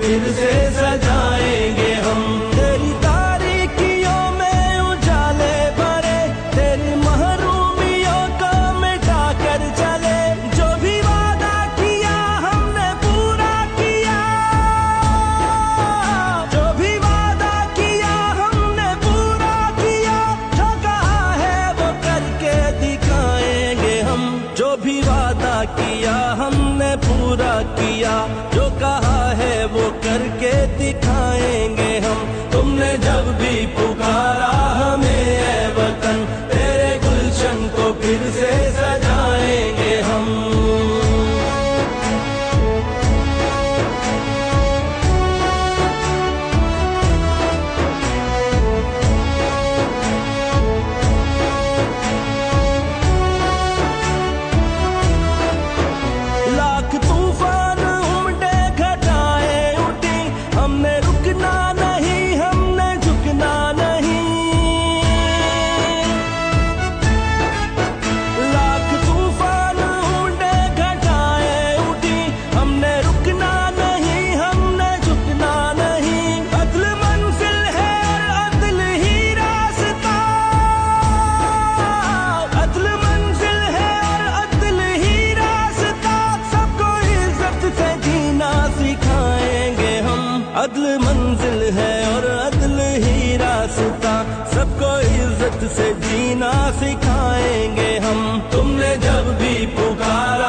फिर से सजाएंगे हम। तेरी तारीकियों में उजाले भरे, तेरी महरूमियों को मिटा कर चले। जो भी वादा किया हमने पूरा किया, जो भी वादा किया हमने पूरा किया। जो कहा है वो करके दिखाएंगे हम। जो भी वादा किया हमने पूरा किया, जो कहा है वो करके दिखाएंगे हम। तुमने जब भी पुकारा हमें ऐ वतन, तेरे गुलशन को फिर से सजाएंगे हम। लाख तूफान उमड़े, घटाएं उठी, हमने रुकना नहीं, हमने झुकना नहीं। लाख तूफान उमड़े, घटाएं उठी, हमने रुकना नहीं, हमने झुकना नहीं। अदल मंजिल है और अदल ही रास्ता, अदल मंजिल है और अदल ही रास्ता। सबको इज्जत से जीना सिखाएंगे हम। अदल मंजिल है और अदल ही रास्ता, सबको इज्जत से जीना सिखाएंगे हम। तुमने जब भी पुकारा